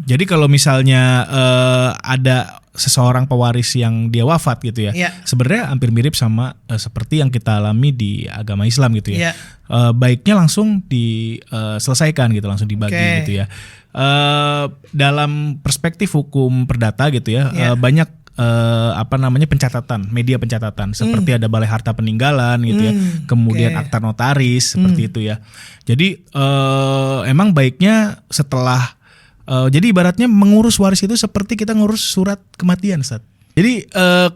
Jadi kalau misalnya ada seseorang pewaris yang dia wafat gitu ya, sebenarnya hampir mirip sama seperti yang kita alami di agama Islam gitu ya. Baiknya langsung diselesaikan gitu, langsung dibagi gitu ya. Dalam perspektif hukum perdata gitu ya, banyak media pencatatan seperti ada balai harta peninggalan gitu ya, kemudian akta notaris seperti itu ya. Jadi emang baiknya setelah jadi ibaratnya mengurus waris itu seperti kita ngurus surat kematian, Ustaz. Jadi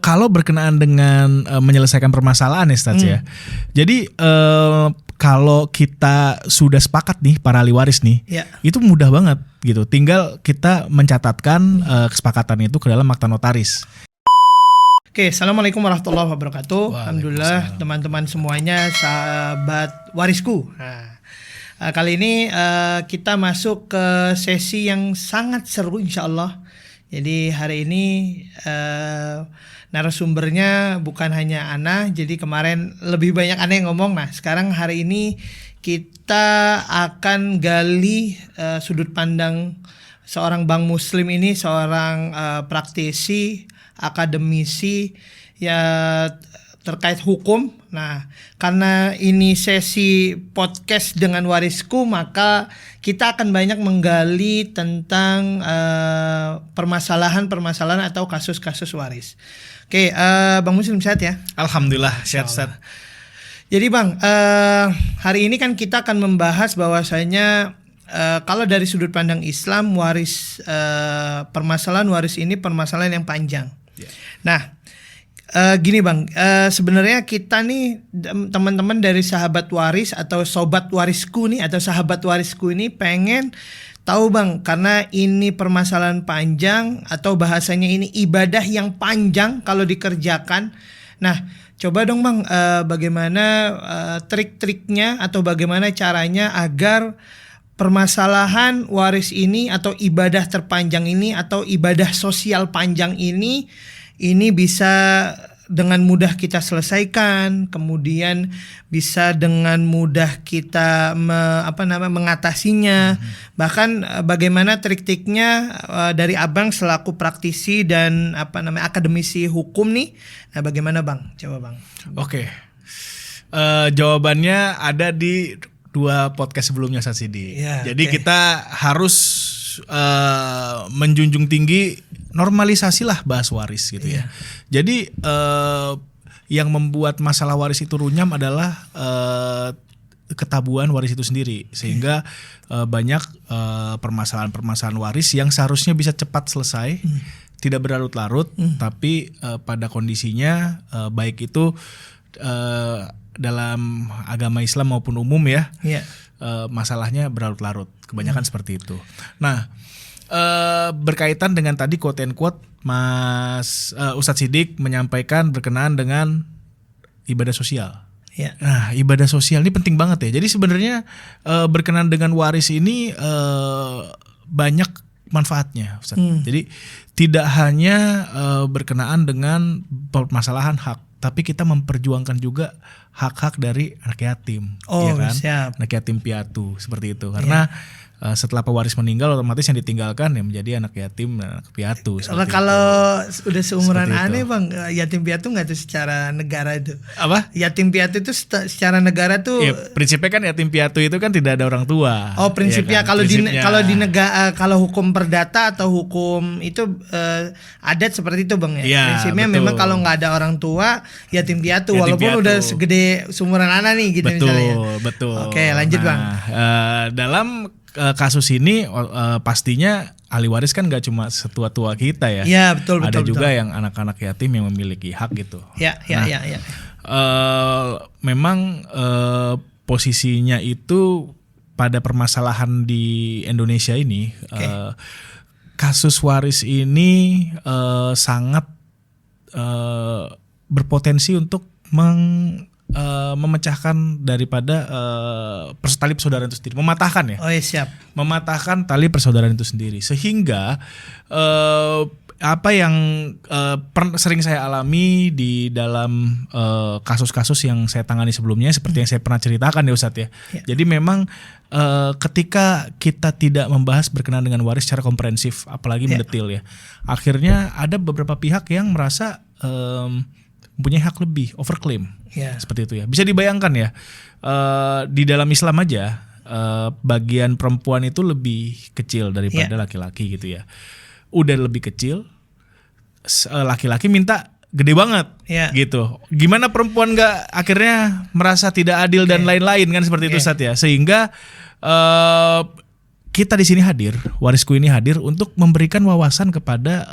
kalau berkenaan dengan menyelesaikan permasalahan ya, Ustaz ya. Jadi kalau kita sudah sepakat nih para ahli waris nih, itu mudah banget gitu. Tinggal kita mencatatkan kesepakatan itu ke dalam akta notaris. Oke, assalamualaikum warahmatullahi wabarakatuh. Alhamdulillah teman-teman semuanya, sahabat warisku. Kali ini kita masuk ke sesi yang sangat seru insyaallah. Jadi hari ini narasumbernya bukan hanya Ana. Jadi kemarin lebih banyak Ana yang ngomong. Nah sekarang hari ini kita akan gali sudut pandang seorang Bang Muslim ini, seorang praktisi, akademisi ya terkait hukum. Nah, karena ini sesi podcast dengan warisku, maka kita akan banyak menggali tentang permasalahan-permasalahan atau kasus-kasus waris. Oke, Bang Muslim sehat ya? Alhamdulillah sehat, Ustaz. Jadi Bang, hari ini kan kita akan membahas bahwasanya kalau dari sudut pandang Islam, waris permasalahan waris ini permasalahan yang panjang. Nah, gini Bang, sebenarnya kita nih teman-teman dari sahabat waris atau sobat warisku nih atau sahabat warisku ini pengen tahu Bang, karena ini permasalahan panjang atau bahasanya ini ibadah yang panjang kalau dikerjakan. Nah, coba dong Bang, bagaimana trik-triknya atau bagaimana caranya agar permasalahan waris ini atau ibadah terpanjang ini atau ibadah sosial panjang ini bisa dengan mudah kita selesaikan, kemudian bisa dengan mudah kita mengatasinya. Bahkan bagaimana trik-triknya dari Abang selaku praktisi dan akademisi hukum nih. Nah, bagaimana Bang? Coba Bang. Oke. Jawabannya ada di 2 podcast sebelumnya, Ustaz Sidi. Jadi kita harus menjunjung tinggi normalisasilah bahas waris gitu ya. Jadi yang membuat masalah waris itu runyam adalah ketabuhan waris itu sendiri, sehingga banyak permasalahan-permasalahan waris yang seharusnya bisa cepat selesai, tidak berlarut-larut, tapi pada kondisinya baik itu dalam agama Islam maupun umum ya, masalahnya berlarut-larut, kebanyakan seperti itu. Nah, berkaitan dengan tadi quote and quote Mas Ustadz Siddiq menyampaikan berkenaan dengan ibadah sosial. Nah, ibadah sosial ini penting banget ya. Jadi sebenarnya berkenaan dengan waris ini banyak manfaatnya, Ustadz. Jadi tidak hanya berkenaan dengan permasalahan hak, tapi kita memperjuangkan juga hak-hak dari anak yatim, ya kan? Siap. Anak yatim piatu seperti itu. Karena setelah pewaris meninggal, otomatis yang ditinggalkan ya menjadi anak yatim dan anak piatu. Kalau udah seumuran aneh Bang, yatim piatu nggak tuh secara negara itu? Apa? Yatim piatu itu secara negara tuh? Ya, prinsipnya kan yatim piatu itu kan tidak ada orang tua. Oh, prinsipnya ya kan? Kalau di negara, kalau hukum perdata atau hukum itu adat seperti itu Bang ya. Prinsipnya betul. Memang kalau nggak ada orang tua yatim piatu, yatim walaupun piatu udah segede seumuran anak nih gitu misalnya. Betul. Oke, lanjut Bang. Dalam kasus ini pastinya ahli waris kan gak cuma setua-tua kita ya. Iya, betul. Ada juga yang anak-anak yatim yang memiliki hak gitu. Ya. Memang posisinya itu pada permasalahan di Indonesia ini, kasus waris ini sangat berpotensi untuk memecahkan daripada tali persaudaraan itu sendiri, mematahkan ya. Oh iya, siap. Mematahkan tali persaudaraan itu sendiri, sehingga apa yang sering saya alami di dalam kasus-kasus yang saya tangani sebelumnya, seperti yang saya pernah ceritakan ya Ustadz ya. Jadi memang ketika kita tidak membahas berkenaan dengan waris secara komprehensif, apalagi mendetil ya, akhirnya ada beberapa pihak yang merasa mempunyai hak lebih, overclaim, seperti itu ya. Bisa dibayangkan ya, di dalam Islam aja bagian perempuan itu lebih kecil daripada laki-laki gitu ya. Udah lebih kecil, laki-laki minta gede banget, gitu. Gimana perempuan nggak akhirnya merasa tidak adil dan lain-lain kan seperti itu Ustadz ya. Sehingga kita di sini hadir, warisku ini hadir untuk memberikan wawasan kepada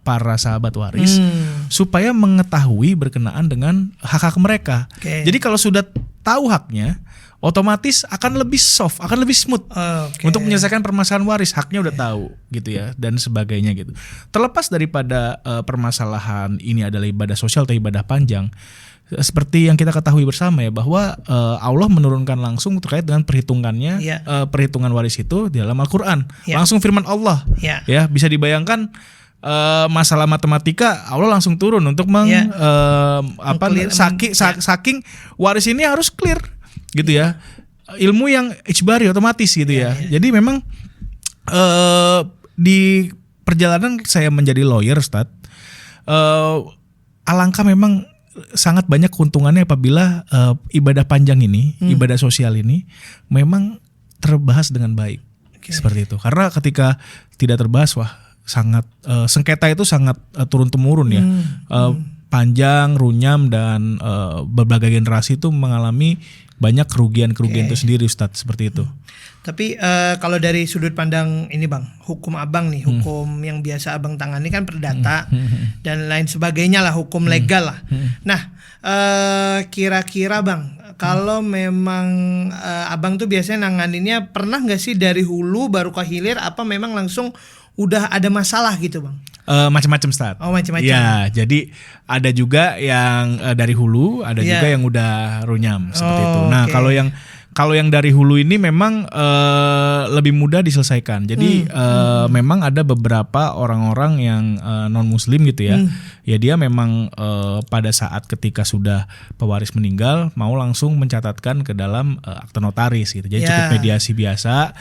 para sahabat waris supaya mengetahui berkenaan dengan hak-hak mereka. Jadi kalau sudah tahu haknya, otomatis akan lebih soft, akan lebih smooth untuk menyelesaikan permasalahan waris. Haknya udah tahu gitu ya, dan sebagainya gitu. Terlepas daripada permasalahan ini adalah ibadah sosial atau ibadah panjang, seperti yang kita ketahui bersama ya, bahwa Allah menurunkan langsung terkait dengan perhitungannya, perhitungan waris itu di dalam Al-Quran. Langsung firman Allah, ya bisa dibayangkan. Masalah matematika Allah langsung turun untuk saking waris ini harus clear gitu ya, ilmu yang ijbari otomatis gitu ya. Jadi memang di perjalanan saya menjadi lawyer Ustadz, alangkah memang sangat banyak keuntungannya apabila ibadah panjang ini, ibadah sosial ini memang terbahas dengan baik, seperti itu. Karena ketika tidak terbahas, wah sangat sengketa itu sangat turun temurun ya. Panjang, runyam, dan berbagai generasi itu mengalami banyak kerugian-kerugian itu sendiri Ustadz, seperti itu. Tapi kalau dari sudut pandang ini Bang, hukum abang nih, hukum yang biasa abang tangani kan perdata dan lain sebagainya lah, hukum legal lah. Nah kira-kira Bang, kalau memang abang tuh biasanya nanganinnya, pernah gak sih dari hulu baru ke hilir, apa memang langsung udah ada masalah gitu Bang? Macam-macam Ustaz. Oh macam-macam. Ya, jadi ada juga yang dari hulu, ada juga yang udah runyam seperti itu. Nah, kalau yang dari hulu ini memang lebih mudah diselesaikan. Jadi memang ada beberapa orang-orang yang non muslim gitu ya. Ya dia memang pada saat ketika sudah pewaris meninggal mau langsung mencatatkan ke dalam akte notaris gitu. Jadi cukup mediasi biasa,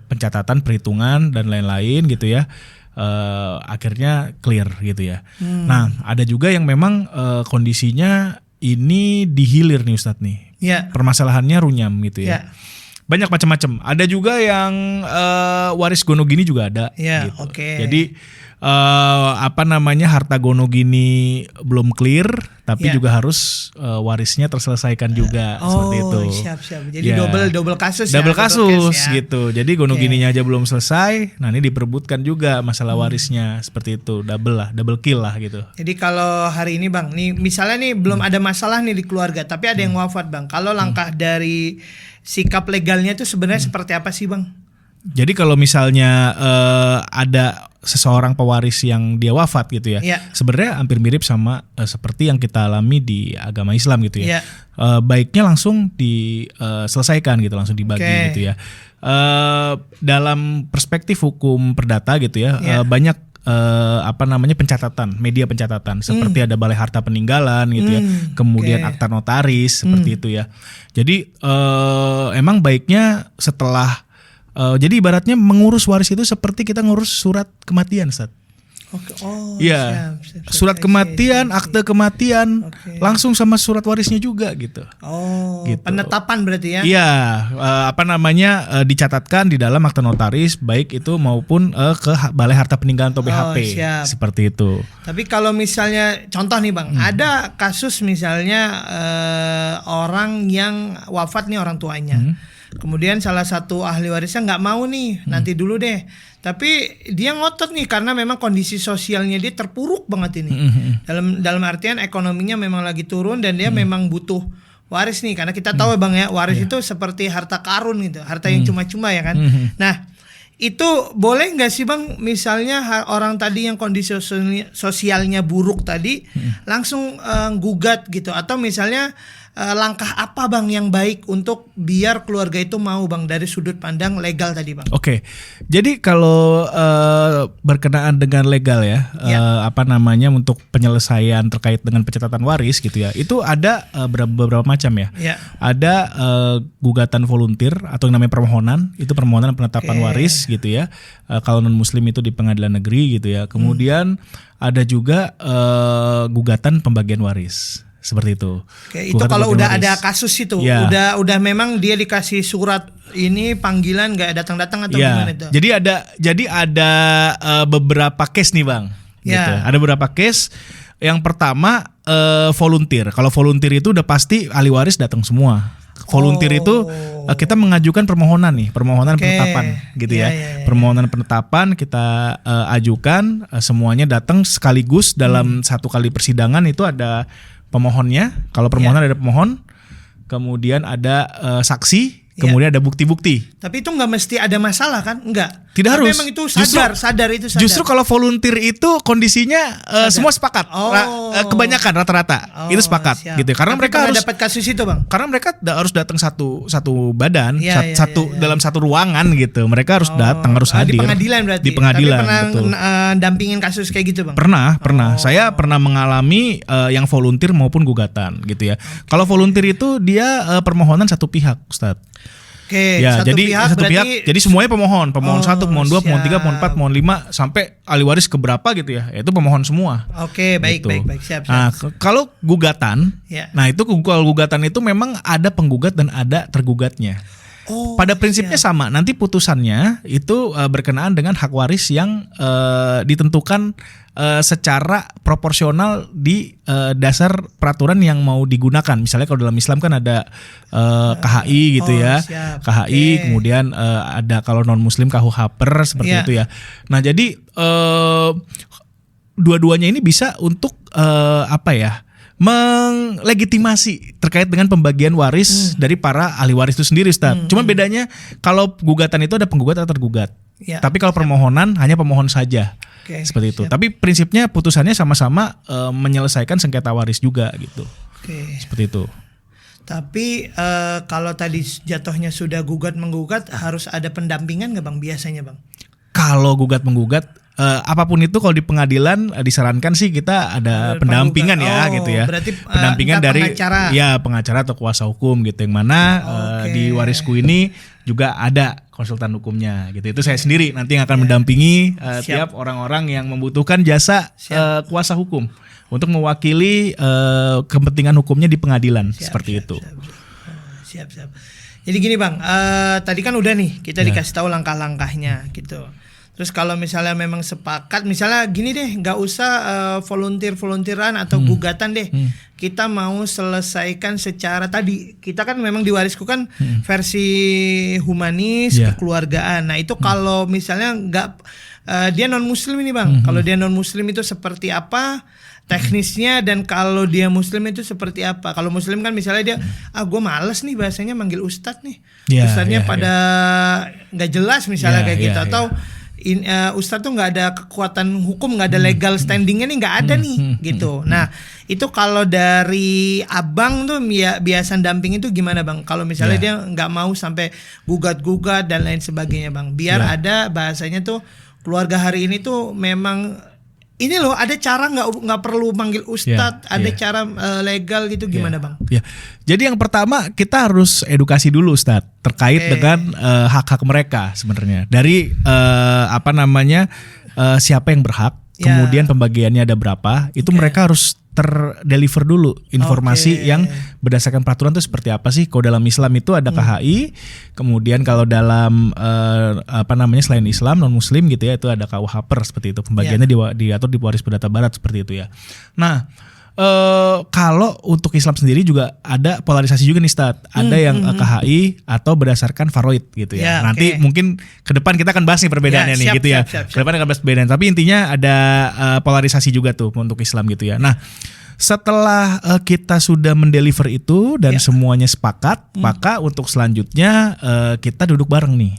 pencatatan, perhitungan dan lain-lain gitu ya. Akhirnya clear gitu ya. Nah, ada juga yang memang kondisinya ini dihilir nih Ustadz nih. Permasalahannya runyam gitu ya. Banyak macam-macam. Ada juga yang waris gonogini juga ada. Gitu. Jadi harta gonogini belum clear, tapi juga harus warisnya terselesaikan juga seperti itu. Siap. Jadi double kasus. Double kasus gitu. Jadi gonogininya aja belum selesai. Nah ini diperebutkan juga masalah warisnya seperti itu. Double kill lah gitu. Jadi kalau hari ini Bang, nih misalnya nih belum ada masalah nih di keluarga, tapi ada yang wafat Bang. Kalau langkah dari sikap legalnya itu sebenarnya seperti apa sih Bang? Jadi kalau misalnya ada seseorang pewaris yang dia wafat gitu ya, sebenarnya hampir mirip sama seperti yang kita alami di agama Islam gitu ya. Baiknya langsung diselesaikan gitu, langsung dibagi gitu ya. Dalam perspektif hukum perdata gitu ya, banyak pencatatan, media pencatatan seperti ada balai harta peninggalan gitu ya, kemudian akta notaris seperti itu ya. Jadi emang baiknya setelah jadi ibaratnya mengurus waris itu seperti kita ngurus surat kematian, Ustaz. Siap. Surat kematian, akte kematian, langsung sama surat warisnya juga gitu. Gitu. Penetapan berarti ya? Iya, dicatatkan di dalam akte notaris, baik itu maupun ke Balai Harta Peninggalan atau BHP, seperti itu. Tapi kalau misalnya contoh nih Bang, ada kasus misalnya orang yang wafat nih orang tuanya. Kemudian salah satu ahli warisnya nggak mau nih, nanti dulu deh. Tapi dia ngotot nih karena memang kondisi sosialnya dia terpuruk banget ini. Dalam artian ekonominya memang lagi turun dan dia memang butuh waris nih. Karena kita tahu Bang ya, waris itu seperti harta karun gitu, harta yang cuma-cuma ya kan. Nah itu boleh nggak sih Bang, misalnya orang tadi yang kondisi sosialnya buruk tadi langsung gugat gitu, atau misalnya langkah apa Bang yang baik untuk biar keluarga itu mau Bang dari sudut pandang legal tadi Bang? Oke. Jadi kalau berkenaan dengan legal ya, apa namanya untuk penyelesaian terkait dengan pencatatan waris gitu ya, itu ada beberapa macam ya. Ada gugatan volunteer atau yang namanya permohonan, itu permohonan penetapan waris gitu ya. Kalau non muslim itu di pengadilan negeri gitu ya. Kemudian ada juga gugatan pembagian waris. Seperti itu. Oke, itu kalau udah ada kasus itu, udah memang dia dikasih surat ini panggilan nggak datang-datang atau gimana itu? Jadi ada beberapa case nih Bang. Gitu. Ada beberapa case. Yang pertama volunteer. Kalau volunteer itu udah pasti ahli waris datang semua. Volunteer itu kita mengajukan permohonan nih, permohonan penetapan gitu ya. Permohonan penetapan kita ajukan, semuanya datang sekaligus dalam satu kali persidangan. Itu ada pemohonnya, kalau permohonan ada pemohon, kemudian ada saksi, kemudian ada bukti-bukti. Tapi itu nggak mesti ada masalah kan? Enggak. Tidak harus. Memang itu sadar. Justru kalau volunteer itu kondisinya semua sepakat. Kebanyakan rata-rata itu sepakat gitu. Karena tapi mereka harus dapat kasus itu Bang. Karena mereka harus datang satu badan, dalam satu ruangan gitu. Mereka harus datang, harus hadir. Di pengadilan berarti. Di pengadilan. Tapi pernah betul. dampingin kasus kayak gitu Bang? Pernah. Saya pernah mengalami yang volunteer maupun gugatan gitu ya. Kalau volunteer itu dia permohonan satu pihak, Ustadz. Oke, satu pihak. Jadi semuanya pemohon 1, pemohon 2, pemohon 3, pemohon 4, pemohon 5 sampai ahli waris keberapa gitu ya. Itu pemohon semua. Oke, baik, gitu. baik, siap. Nah, kalau gugatan, nah itu kalau gugatan itu memang ada penggugat dan ada tergugatnya. Pada prinsipnya sama. Nanti putusannya itu berkenaan dengan hak waris yang ditentukan secara proporsional di dasar peraturan yang mau digunakan. Misalnya kalau dalam Islam kan ada KHI gitu ya. KHI, kemudian ada kalau non muslim KUHPER seperti itu ya. Nah, jadi dua-duanya ini bisa untuk melegitimasi terkait dengan pembagian waris dari para ahli waris itu sendiri, Ustaz. Cuma bedanya kalau gugatan itu ada penggugat atau tergugat. Tapi kalau permohonan hanya pemohon saja. Seperti itu. Tapi prinsipnya putusannya sama-sama menyelesaikan sengketa waris juga gitu. Seperti itu. Tapi kalau tadi jatuhnya sudah gugat menggugat, harus ada pendampingan nggak Bang biasanya Bang? Kalau gugat menggugat apapun itu kalau di pengadilan disarankan sih kita ada pendampingan gitu ya. Berarti pendampingan dari pengacara atau kuasa hukum gitu, yang mana di warisku ini juga ada konsultan hukumnya gitu. Itu saya sendiri nanti yang akan mendampingi tiap orang-orang yang membutuhkan jasa kuasa hukum untuk mewakili kepentingan hukumnya di pengadilan seperti itu. Siap. Jadi gini Bang, tadi kan udah nih kita dikasih tahu langkah-langkahnya gitu. Terus kalau misalnya memang sepakat, misalnya gini deh, nggak usah volunteeran atau gugatan deh. Kita mau selesaikan secara tadi. Kita kan memang di warisku kan versi humanis, kekeluargaan. Nah itu kalau misalnya nggak, dia non muslim ini Bang. Kalau dia non muslim itu seperti apa teknisnya, dan kalau dia muslim itu seperti apa? Kalau muslim kan misalnya dia, gue males nih bahasanya manggil ustadz nih. Ustadznya pada nggak jelas misalnya kayak gitu. Atau Ustadz tuh nggak ada kekuatan hukum, nggak ada legal standingnya nih, nggak ada nih gitu. Nah itu kalau dari abang tuh biasa damping itu gimana Bang? Kalau misalnya dia nggak mau sampai gugat-gugat dan lain sebagainya Bang, biar ada bahasanya tuh keluarga hari ini tuh memang ini loh, ada cara nggak perlu manggil ustadz, ada cara legal gitu, gimana Bang? Jadi yang pertama kita harus edukasi dulu Ustadz terkait dengan hak-hak mereka sebenarnya. Dari siapa yang berhak, kemudian pembagiannya ada berapa, itu mereka harus terdeliver dulu informasi yang berdasarkan peraturan itu seperti apa sih. Kalau dalam Islam itu ada KHI, kemudian kalau dalam selain Islam non muslim gitu ya, itu ada KUHPER seperti itu. Pembagiannya diatur di Waris Perdata Barat seperti itu ya. Nah, kalau untuk Islam sendiri juga ada polarisasi juga nih Ustaz. Ada yang KHI atau berdasarkan faraid gitu ya. Nanti mungkin ke depan kita akan bahas nih perbedaannya nih gitu ya. Ke depan akan bahas perbedaan. Tapi intinya ada polarisasi juga tuh untuk Islam gitu ya. Nah, setelah kita sudah mendeliver itu dan semuanya sepakat, maka untuk selanjutnya kita duduk bareng nih.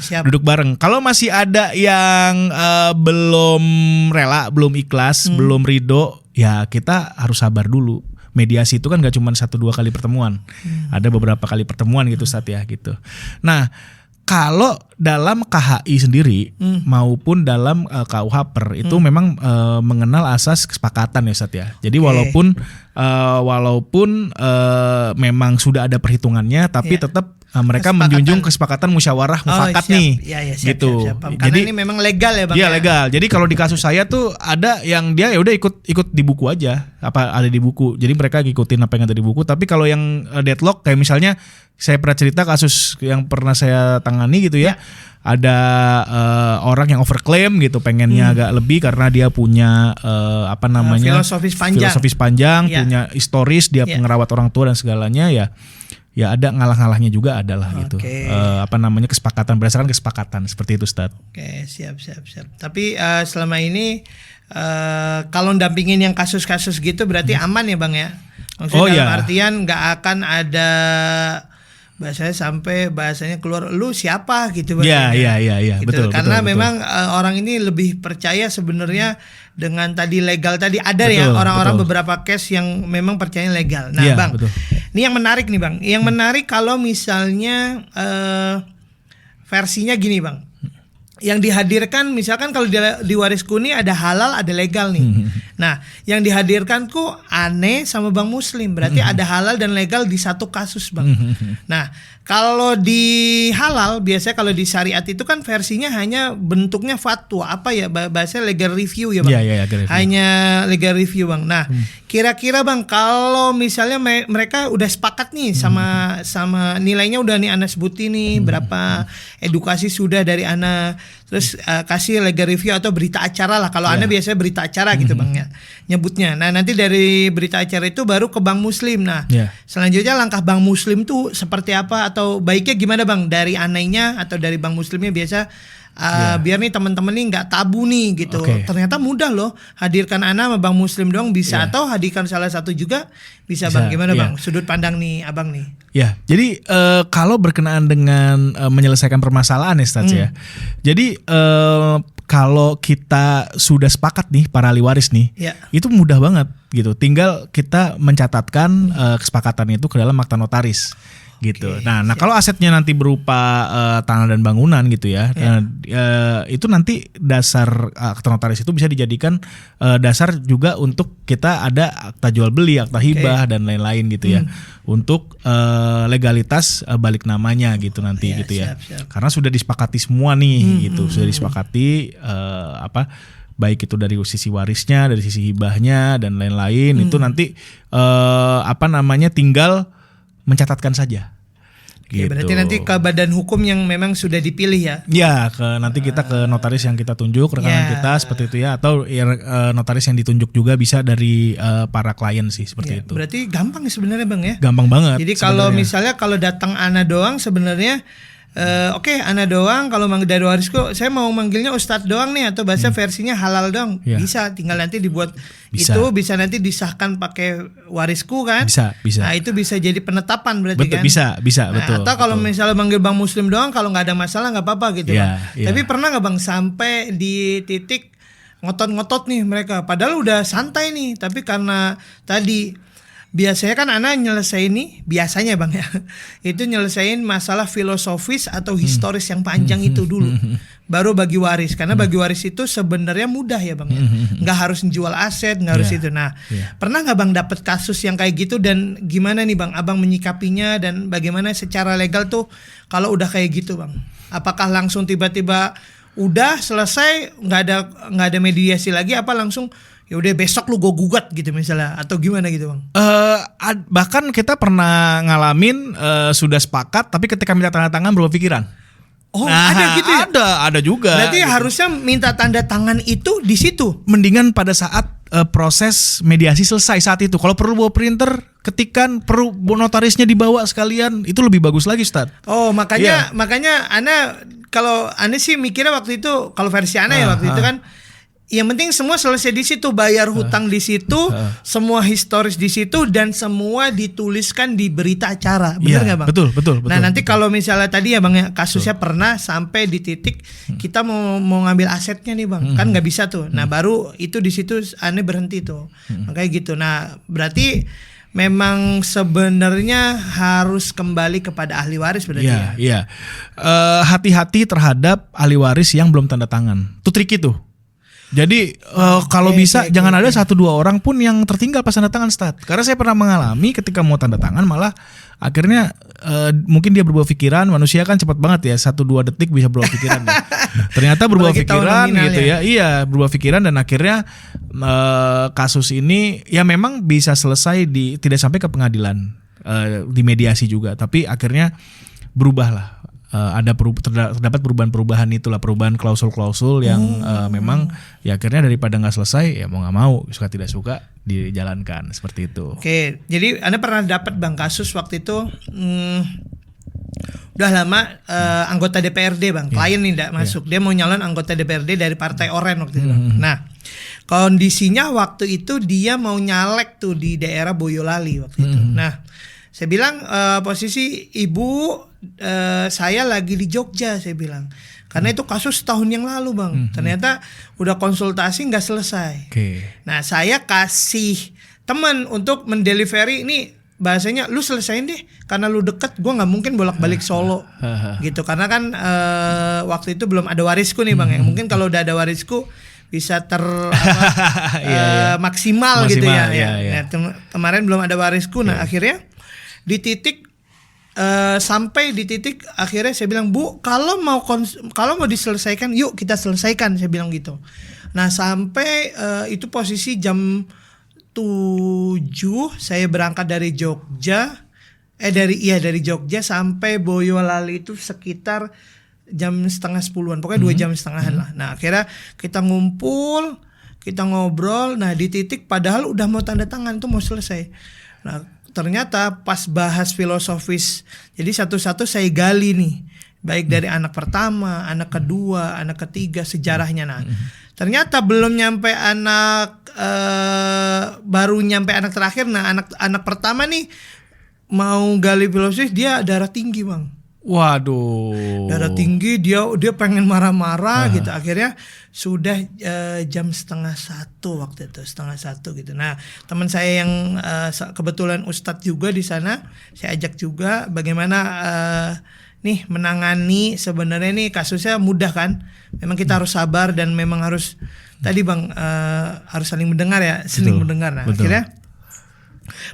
Siap. Duduk bareng. Kalau masih ada yang belum rela, belum ikhlas, belum ridho, ya kita harus sabar dulu. mediasi itu kan gak cuma 1-2 kali pertemuan, ada beberapa kali pertemuan gitu Ustadz ya gitu. Nah kalau dalam KHI sendiri maupun dalam KUH itu memang mengenal asas kesepakatan ya Ustadz ya. Jadi walaupun memang sudah ada perhitungannya, tapi tetap mereka menjunjung kesepakatan musyawarah mufakat nih, gitu. Karena jadi ini memang legal ya Bang. Iya legal. Jadi kalau di kasus saya tuh ada yang dia ya udah ikut di buku aja, apa ada di buku. Jadi mereka ngikutin apa yang ada di buku. Tapi kalau yang deadlock kayak misalnya saya pernah cerita kasus yang pernah saya tangani gitu ya. Ada orang yang overclaim gitu, pengennya agak lebih karena dia punya filosofis panjang, punya historis, dia pengerawat orang tua dan segalanya ya ada ngalah-ngalahnya juga adalah gitu. Kesepakatan berdasarkan kesepakatan seperti itu Ustaz. Oke, siap. Tapi selama ini kalau dampingin yang kasus-kasus gitu berarti aman ya Bang ya? Maksudnya dalam artian nggak akan ada bahasanya keluar lu siapa gitu. Iya, betul. Karena memang orang ini lebih percaya sebenarnya dengan tadi legal tadi ada orang-orang beberapa case yang memang percaya legal. Nah, Bang, ini yang menarik nih Bang. Yang menarik kalau misalnya versinya gini Bang. Yang dihadirkan misalkan kalau di warisku nih ada halal ada legal nih. Nah yang dihadirkan kok aneh sama Bang Muslim. Berarti ada halal dan legal di satu kasus Bang. Nah kalau di halal biasanya kalau di syariat itu kan versinya hanya bentuknya fatwa. Apa ya bahasa legal review ya Bang. Hanya legal review Bang. Nah kira-kira Bang kalau misalnya mereka udah sepakat nih sama nilainya udah nih Ana sebutin nih berapa edukasi sudah dari Ana. Terus kasih legal review atau berita acara lah. Kalau Anda biasanya berita acara gitu Bang ya nyebutnya. Nah nanti dari berita acara itu baru ke Bank Muslim. Nah selanjutnya langkah Bank Muslim tuh seperti apa atau baiknya gimana Bang? Dari anehnya atau dari Bank Muslimnya biasa biar nih teman-teman nih nggak tabu nih gitu. Ternyata mudah loh hadirkan Ana sama Bank Muslim doang bisa atau hadirkan salah satu juga bisa Bang. Gimana Bang? Sudut pandang nih Abang nih. Ya, jadi kalau berkenaan dengan menyelesaikan permasalahan ya Stats ya. Jadi kalau kita sudah sepakat nih para ahli waris nih, itu mudah banget gitu. Tinggal kita mencatatkan kesepakatan itu ke dalam akta notaris. Gitu. Nah kalau asetnya nanti berupa tanah dan bangunan gitu ya, itu nanti dasar akta notaris itu bisa dijadikan dasar juga untuk kita ada akta jual beli, akta hibah dan lain-lain gitu ya, untuk legalitas balik namanya gitu nanti gitu ya. Karena sudah disepakati semua nih gitu, sudah disepakati baik itu dari sisi warisnya, dari sisi hibahnya dan lain-lain itu nanti tinggal mencatatkan saja. Gitu. Berarti nanti ke badan hukum yang memang sudah dipilih ya? Ya, nanti kita ke notaris yang kita tunjuk rekanan kita seperti itu ya, atau notaris yang ditunjuk juga bisa dari para klien sih seperti itu. Berarti gampang sebenarnya Bang ya? Gampang banget. Jadi kalau misalnya kalau datang Ana doang sebenarnya Ana doang, kalau dari warisku saya mau manggilnya Ustadz doang nih atau bahasa versinya halal doang, bisa, tinggal nanti dibuat bisa nanti disahkan pakai warisku kan? Bisa. Nah itu bisa jadi penetapan berarti kan? Bisa betul. Atau kalau misalnya manggil Bang Muslim doang, kalau nggak ada masalah nggak apa-apa gitu Bang. Tapi pernah nggak Bang sampai di titik ngotot-ngotot nih mereka, padahal udah santai nih, tapi karena tadi biasanya kan Ana nyelesain nih, biasanya Bang ya, itu nyelesain masalah filosofis atau historis yang panjang itu dulu, baru bagi waris. Karena bagi waris itu sebenarnya mudah ya Bang ya, nggak harus menjual aset, nggak harus itu. Nah pernah nggak Bang dapet kasus yang kayak gitu dan gimana nih Bang Abang menyikapinya dan bagaimana secara legal tuh kalau udah kayak gitu Bang? Apakah langsung tiba-tiba udah selesai nggak ada mediasi lagi, apa langsung ya udah besok lu gue gugat gitu misalnya, atau gimana gitu Bang? Bahkan kita pernah ngalamin sudah sepakat tapi ketika minta tanda tangan berubah pikiran. Ada gitu ya? Ada juga. Berarti gitu. Harusnya minta tanda tangan itu di situ. Mendingan pada saat proses mediasi selesai saat itu. Kalau perlu bawa printer, ketikan, perlu notarisnya dibawa sekalian, itu lebih bagus lagi Ustaz. Makanya kalau Ana sih mikirnya waktu itu, kalau versi Ana ya waktu itu kan, yang penting semua selesai di situ, bayar hutang di situ, semua historis di situ, dan semua dituliskan di berita acara, benar nggak Bang? Betul. Nah nanti kalau misalnya tadi ya Bang ya, kasusnya pernah sampai di titik kita mau ngambil asetnya nih Bang, kan nggak bisa tuh. Nah baru itu di situ aneh berhenti tuh, makanya gitu. Nah berarti memang sebenarnya harus kembali kepada ahli waris berarti ya. Iya. Hati-hati terhadap ahli waris yang belum tanda tangan. Itu tricky tuh. Jadi kalau bisa jangan ada 1-2 orang pun yang tertinggal pas tanda tangan stat. Karena saya pernah mengalami ketika mau tanda tangan malah akhirnya mungkin dia berubah pikiran. Manusia kan cepat banget ya, 1-2 detik bisa berubah pikiran. Ya. Ternyata berubah pikiran gitu ya. Iya, berubah pikiran dan akhirnya kasus ini ya memang bisa selesai tidak sampai ke pengadilan, di mediasi juga. Tapi akhirnya berubah lah. Terdapat perubahan itulah, perubahan klausul-klausul yang memang ya akhirnya daripada nggak selesai ya mau nggak mau, suka tidak suka dijalankan seperti itu. Oke, jadi Anda pernah dapat Bang kasus waktu itu udah lama anggota DPRD Bang, klien nih tidak masuk, dia mau nyalon anggota DPRD dari Partai Oren waktu itu. Nah, kondisinya waktu itu dia mau nyalek tuh di daerah Boyolali waktu itu. Nah, saya bilang posisi ibu saya lagi di Jogja, saya bilang. Karena itu kasus setahun yang lalu Bang. Ternyata udah konsultasi nggak selesai. Nah saya kasih teman untuk mendelivery ini, bahasanya lu selesain deh. Karena lu deket, gue nggak mungkin bolak-balik Solo gitu. Karena kan waktu itu belum ada warisku nih Bang. Mungkin kalau udah ada warisku bisa maksimal gitu ya. Nah, kemarin belum ada warisku. Nah akhirnya di titik sampai di titik akhirnya saya bilang, Bu, kalau mau diselesaikan, yuk kita selesaikan, saya bilang gitu. Nah sampai itu posisi jam 7 saya berangkat dari Jogja, dari Jogja sampai Boyolali itu sekitar jam 9:30-an, pokoknya 2 jam setengahan lah. Nah akhirnya kita ngumpul, kita ngobrol. Nah di titik padahal udah mau tanda tangan tuh, mau selesai. Nah ternyata pas bahas filosofis, jadi satu-satu saya gali nih, baik dari anak pertama, anak kedua, anak ketiga, sejarahnya. Nah ternyata belum nyampe baru nyampe anak terakhir. Nah anak pertama nih mau gali filosofis, dia darah tinggi Bang. Waduh. Darah tinggi, dia pengen marah-marah gitu. Akhirnya sudah jam 12:30 waktu itu, 12:30 gitu. Nah teman saya yang kebetulan Ustadz juga di sana, saya ajak juga bagaimana nih menangani. Sebenarnya nih kasusnya mudah kan. Memang kita harus sabar dan memang harus tadi Bang harus saling mendengar ya, saling mendengar. Nah akhirnya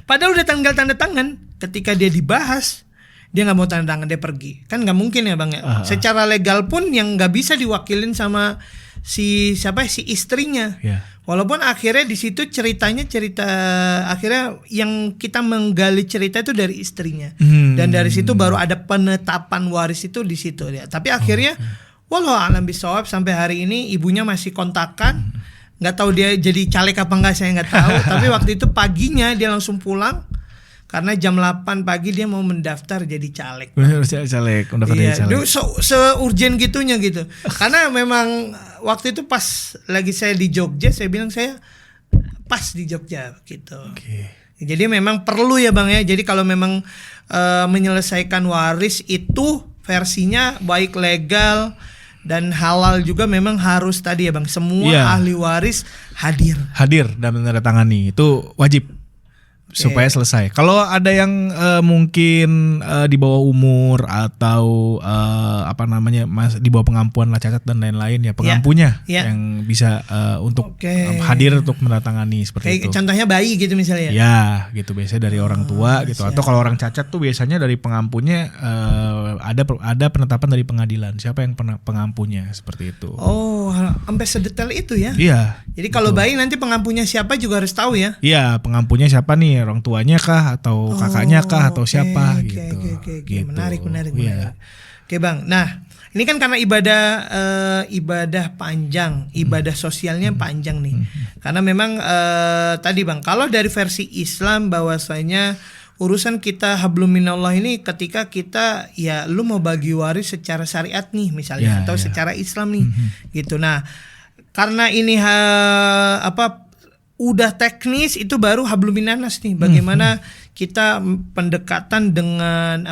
padahal udah tanggal tanda tangan, ketika dia dibahas dia nggak mau tanda tangan, dia pergi. Kan nggak mungkin ya Bang ya. Secara legal pun yang nggak bisa diwakilin sama si istrinya. Walaupun akhirnya di situ cerita akhirnya yang kita menggali cerita itu dari istrinya. Dan dari situ baru ada penetapan waris itu di situ ya. Tapi akhirnya walau alam bisawab sampai hari ini ibunya masih kontakan. Nggak tahu dia jadi caleg apa enggak, saya nggak tahu. Tapi waktu itu paginya dia langsung pulang. Karena jam 8 pagi dia mau mendaftar jadi caleg. Caleg. Se-urgent gitunya gitu. Karena memang waktu itu pas lagi saya di Jogja, saya bilang saya pas di Jogja gitu. Jadi memang perlu ya Bang ya. Jadi kalau memang menyelesaikan waris itu versinya baik legal dan halal juga, memang harus tadi ya Bang, semua ahli waris hadir dan menandatangani, itu wajib. Supaya selesai. Kalau ada yang mungkin di bawah umur atau di bawah pengampuan lah, cacat dan lain-lain ya, pengampunya yang bisa untuk hadir untuk menandatangani seperti itu. Contohnya bayi gitu misalnya. Ya, gitu biasanya dari orang tua gitu. Atau kalau orang cacat tuh biasanya dari pengampunya ada penetapan dari pengadilan. Siapa yang pengampunya seperti itu. Oh, sampai sedetail itu ya? Iya. Jadi kalau bayi nanti pengampunya siapa juga harus tahu ya? Iya, pengampunya siapa nih? Orang tuanya kah atau kakaknya kah atau siapa gitu. Gitu. Menarik. Oke Bang. Nah, ini kan karena ibadah panjang, ibadah sosialnya panjang nih. Karena memang tadi Bang, kalau dari versi Islam bahwasanya urusan kita hablum minallah ini ketika kita ya lu mau bagi waris secara syariat nih misalnya atau secara Islam nih gitu. Nah, karena ini udah teknis, itu baru hablum minanas nih. Bagaimana kita pendekatan dengan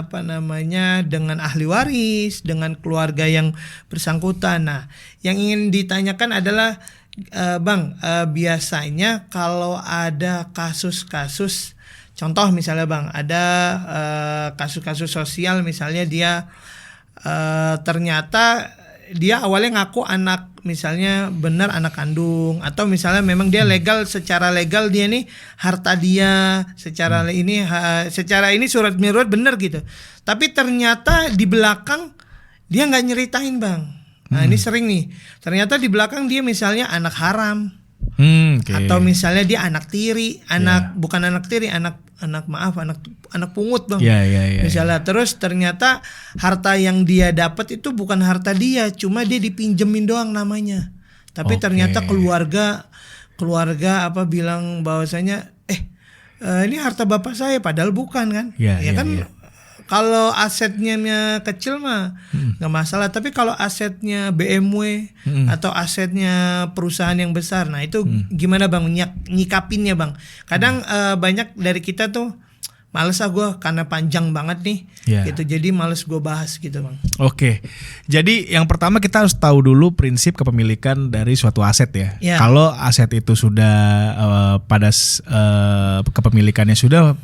dengan ahli waris, dengan keluarga yang bersangkutan. Nah, yang ingin ditanyakan adalah Bang, biasanya kalau ada kasus-kasus contoh misalnya Bang, ada kasus-kasus sosial misalnya dia ternyata dia awalnya ngaku anak, misalnya benar anak kandung, atau misalnya memang dia legal, secara legal dia nih harta dia secara secara ini surat mirat benar gitu, tapi ternyata di belakang dia nggak nyeritain Bang. Nah ini sering nih, ternyata di belakang dia misalnya anak haram, atau misalnya dia anak tiri, bukan anak tiri, anak pungut Bang. Misalnya terus ternyata harta yang dia dapat itu bukan harta dia, cuma dia dipinjemin doang namanya. Tapi ternyata keluarga apa bilang bahwasanya ini harta bapak saya, padahal bukan kan? Kalau asetnya kecil mah nggak masalah, tapi kalau asetnya BMW atau asetnya perusahaan yang besar, nah itu gimana Bang nyikapinnya Bang? Kadang banyak dari kita tuh males gue karena panjang banget nih, gitu. Jadi males gue bahas gitu Bang. Oke, jadi yang pertama kita harus tahu dulu prinsip kepemilikan dari suatu aset ya. Kalau aset itu sudah pada kepemilikannya sudah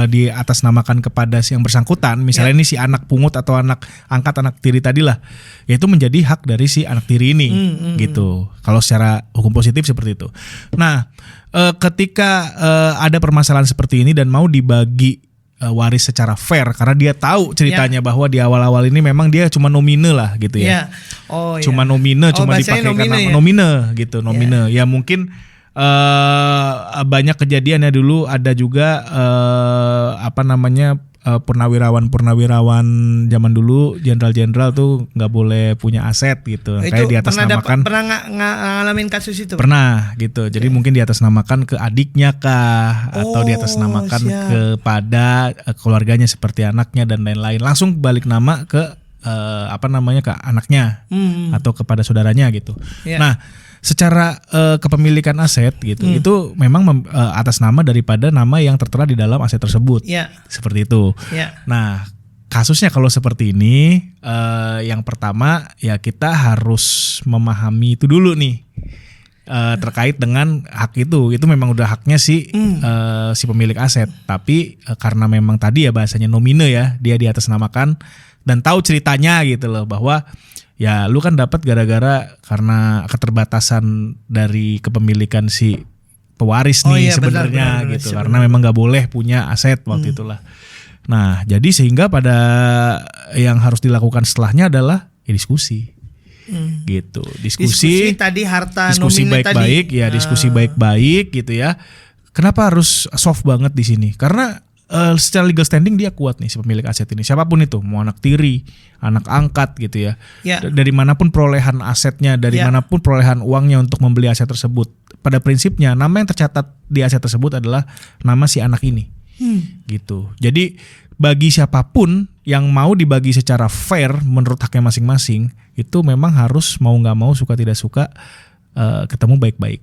diatasnamakan kepada si yang bersangkutan, misalnya ini si anak pungut atau anak angkat, anak tiri tadi lah, itu menjadi hak dari si anak tiri ini, gitu. Kalau secara hukum positif seperti itu. Nah, ketika ada permasalahan seperti ini dan mau dibagi waris secara fair, karena dia tahu ceritanya bahwa di awal-awal ini memang dia cuma nomine lah gitu ya. Cuma nomine, cuma dipakai karena nomine gitu, nomine. Ya mungkin banyak kejadian ya dulu, ada juga purnawirawan zaman dulu, jenderal-jenderal tuh nggak boleh punya aset gitu, kayak di atas namakan. Pernah ngalamin kasus itu? Pernah gitu. Jadi mungkin di atas namakan ke adiknya kah, atau di atas namakan kepada keluarganya seperti anaknya dan lain-lain. Langsung balik nama ke ke anaknya atau kepada saudaranya gitu. Nah, secara kepemilikan aset gitu, itu memang atas nama daripada nama yang tertera di dalam aset tersebut, seperti itu. Nah, kasusnya kalau seperti ini, yang pertama ya kita harus memahami itu dulu nih, terkait dengan hak itu memang udah haknya si pemilik aset, tapi karena memang tadi ya bahasanya nomine ya, dia di atas namakan dan tahu ceritanya gitu loh, bahwa ya lu kan dapat gara-gara karena keterbatasan dari kepemilikan si pewaris nih sebenarnya gitu, karena memang nggak boleh punya aset waktu itulah. Nah jadi sehingga pada yang harus dilakukan setelahnya adalah diskusi. Gitu, diskusi tadi harta diskusi baik-baik tadi. Diskusi baik-baik gitu ya. Kenapa harus soft banget di sini? Karena secara legal standing dia kuat nih si pemilik aset ini, siapapun itu, mau anak tiri, anak angkat gitu ya. Dari manapun perolehan asetnya, dari manapun perolehan uangnya untuk membeli aset tersebut, pada prinsipnya nama yang tercatat di aset tersebut adalah nama si anak ini. Gitu. Jadi bagi siapapun yang mau dibagi secara fair menurut haknya masing-masing, itu memang harus mau nggak mau, suka tidak suka, ketemu baik-baik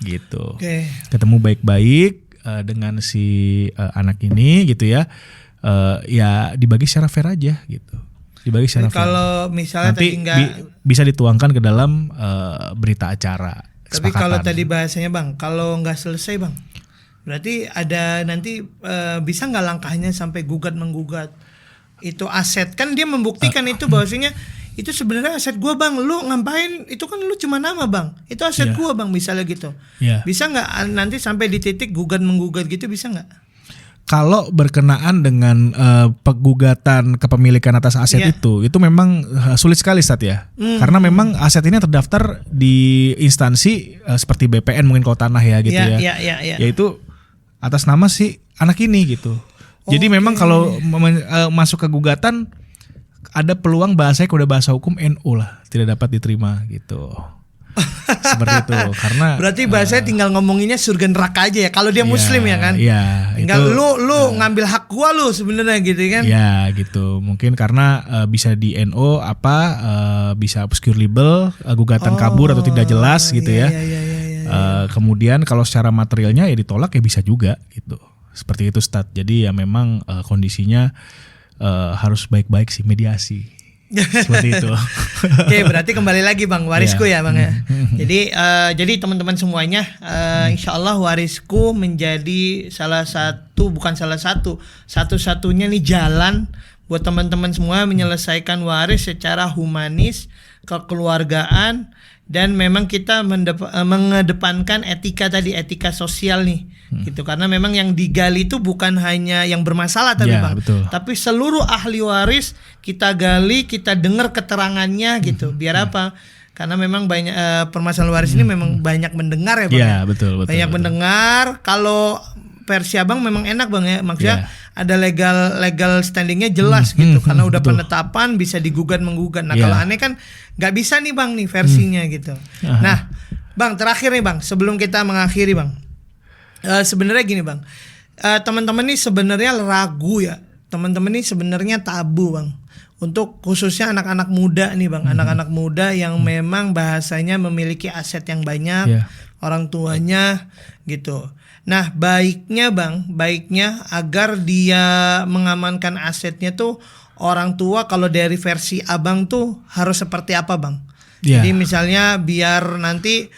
gitu. Ketemu baik-baik dengan si anak ini gitu ya, ya dibagi secara fair aja gitu, dibagi secara fair. Kalau misalnya nanti tadi bisa dituangkan ke dalam berita acara. Tapi kalau tadi bahasanya Bang, kalau nggak selesai Bang, berarti ada nanti bisa nggak langkahnya sampai gugat menggugat itu aset, kan dia membuktikan itu bahwasanya itu sebenarnya aset gua Bang, lu ngapain, itu kan lu cuma nama Bang, itu aset gua Bang, misalnya gitu. Bisa nggak nanti sampai di titik gugat menggugat gitu, bisa nggak? Kalau berkenaan dengan penggugatan kepemilikan atas aset itu memang sulit sekali Stat ya. Karena memang aset ini terdaftar di instansi seperti BPN mungkin kalau tanah ya gitu ya. Yaitu atas nama si anak ini gitu. Jadi memang kalau masuk ke gugatan ada peluang bahasanya udah bahasa hukum NU lah, tidak dapat diterima gitu. Seperti itu, karena berarti bahasanya tinggal ngomonginnya surga neraka aja ya kalau dia muslim ya kan. Tinggal itu, lu ngambil hak gua lu sebenarnya gitu kan. Ya gitu, mungkin karena bisa di NO bisa obscure libel, gugatan kabur atau tidak jelas gitu ya. Kemudian kalau secara materialnya ya ditolak ya bisa juga gitu. Seperti itu Stat. Jadi ya memang kondisinya harus baik-baik sih, mediasi. Seperti itu. Oke, berarti kembali lagi Bang, warisku ya Bang ya. Jadi teman-teman semuanya, insya Allah warisku menjadi satu-satunya nih jalan buat teman-teman semua menyelesaikan waris secara humanis, kekeluargaan, dan memang kita mengedepankan etika sosial nih. Gitu, karena memang yang digali itu bukan hanya yang bermasalah tapi Bang, tapi seluruh ahli waris kita gali, kita dengar keterangannya gitu. Biar apa? Karena memang banyak permasalahan waris ini memang banyak mendengar ya Bang. Iya, betul. Banyak mendengar. Kalau versi Abang memang enak Bang ya. Maksudnya ada legal standingnya jelas gitu. Karena udah penetapan bisa digugat menggugat. Nah, kalau aneh kan nggak bisa nih Bang nih versinya gitu. Nah, Bang, terakhir nih Bang, sebelum kita mengakhiri Bang. Sebenarnya gini Bang, teman-teman nih sebenarnya ragu ya, teman-teman nih sebenarnya tabu Bang, untuk khususnya anak-anak muda nih Bang, anak-anak muda yang memang bahasanya memiliki aset yang banyak, orang tuanya gitu. Nah baiknya Bang, agar dia mengamankan asetnya tuh orang tua, kalau dari versi Abang tuh harus seperti apa Bang? Jadi misalnya biar nanti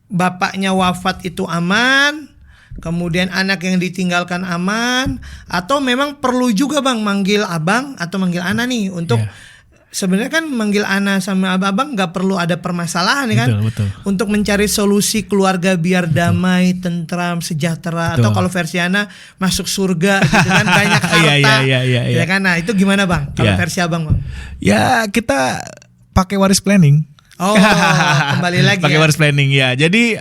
bapaknya wafat itu aman, kemudian anak yang ditinggalkan aman, atau memang perlu juga Bang manggil Abang atau manggil Ana nih untuk sebenarnya kan manggil Ana sama Abang nggak perlu ada permasalahan ya kan, untuk mencari solusi keluarga biar damai, tentram, sejahtera, atau kalau versi Ana masuk surga gitu kan, banyak harta, ya kan. Nah itu gimana Bang kalau versi Abang Bang? Ya kita pakai waris planning. Oh, kembali lagi pakai waris planning ya. Jadi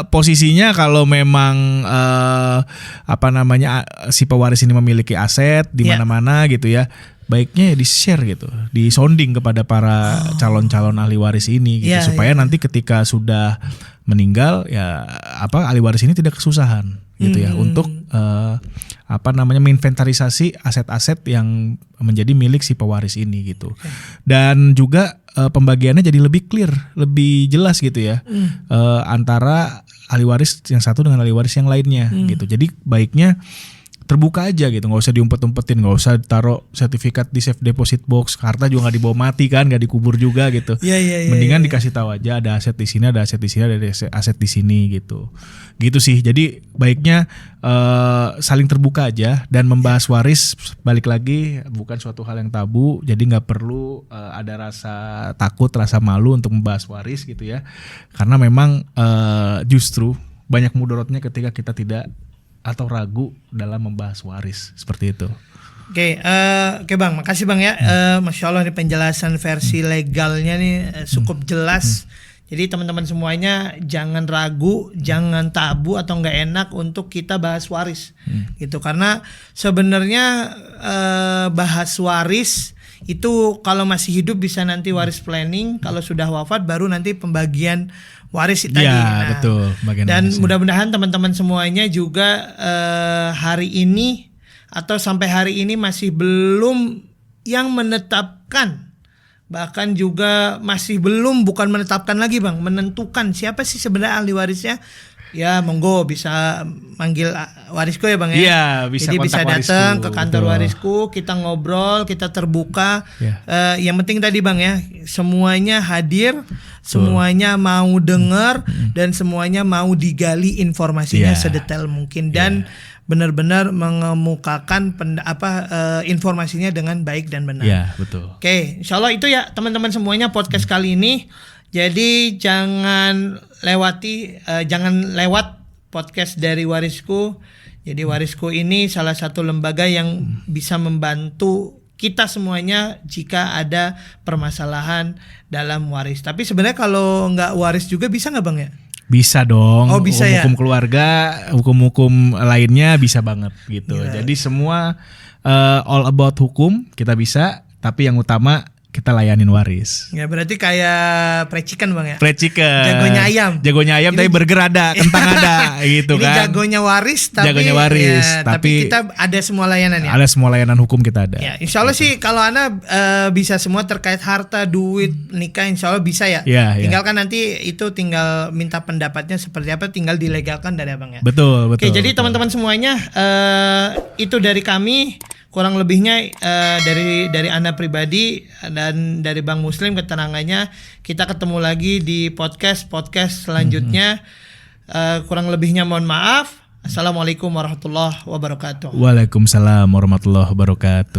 posisinya kalau memang si pewaris ini memiliki aset di mana-mana gitu ya, baiknya di-share gitu, disonding kepada para calon-calon ahli waris ini gitu, supaya nanti ketika sudah meninggal ya ahli waris ini tidak kesusahan gitu ya untuk menginventarisasi aset-aset yang menjadi milik si pewaris ini gitu. Dan juga pembagiannya jadi lebih clear, lebih jelas gitu ya, antara ahli waris yang satu dengan ahli waris yang lainnya gitu. Jadi baiknya terbuka aja gitu, nggak usah diumpet-umpetin, nggak usah taruh sertifikat di safe deposit box, harta juga nggak dibawa mati kan, nggak dikubur juga gitu. Mendingan dikasih tahu aja ada aset di sini, ada aset di sini, ada aset di sini gitu sih. Jadi baiknya saling terbuka aja dan membahas waris, balik lagi bukan suatu hal yang tabu, jadi nggak perlu ada rasa takut, rasa malu untuk membahas waris gitu ya, karena memang justru banyak mudaratnya ketika kita tidak atau ragu dalam membahas waris seperti itu. Oke Bang, makasih Bang ya. Masya Allah nih penjelasan versi legalnya nih cukup jelas. Jadi teman-teman semuanya jangan ragu, jangan tabu atau nggak enak untuk kita bahas waris, gitu. Karena sebenarnya bahas waris itu kalau masih hidup bisa nanti waris planning, kalau sudah wafat baru nanti pembagian waris tadi. Betul. Dan mudah-mudahan teman-teman semuanya juga hari ini atau sampai hari ini masih belum yang menetapkan, bahkan juga masih belum, bukan menetapkan lagi Bang, menentukan siapa sih sebenarnya ahli warisnya. Ya monggo bisa manggil warisku ya Bang ya. Iya, bisa. Jadi bisa datang ke kantor warisku, kita ngobrol, kita terbuka. Yang penting tadi Bang ya, semuanya hadir, semuanya mau dengar, dan semuanya mau digali informasinya sedetail mungkin, dan benar-benar mengemukakan informasinya dengan baik dan benar. Iya, betul. Oke, insyaallah itu ya teman-teman semuanya podcast kali ini. Jadi jangan lewat podcast dari Warisku. Jadi Warisku ini salah satu lembaga yang bisa membantu kita semuanya jika ada permasalahan dalam waris. Tapi sebenarnya kalau nggak waris juga bisa nggak Bang ya? Bisa dong. Oh, bisa hukum keluarga, hukum lainnya bisa banget gitu. Jadi semua all about hukum kita bisa, tapi yang utama kita layanin waris. Ya berarti kayak precikan Bang ya. Precikan. Jagonya ayam tapi burger ada, kentang ada gitu ini kan. Ini jagonya waris tapi kita ada semua layanan ya. Ada semua layanan hukum kita ada. Ya, insyaallah sih kalau Ana bisa semua terkait harta, duit, nikah, insyaallah bisa ya. Tinggal kan nanti itu tinggal minta pendapatnya seperti apa, tinggal dilegalkan dari Abang ya. Betul. Oke, jadi teman-teman semuanya itu dari kami kurang lebihnya dari Anda pribadi dan dari Bang Muslim keterangannya. Kita ketemu lagi di podcast selanjutnya. Kurang lebihnya mohon maaf. Assalamualaikum warahmatullahi wabarakatuh. Waalaikumsalam warahmatullahi wabarakatuh.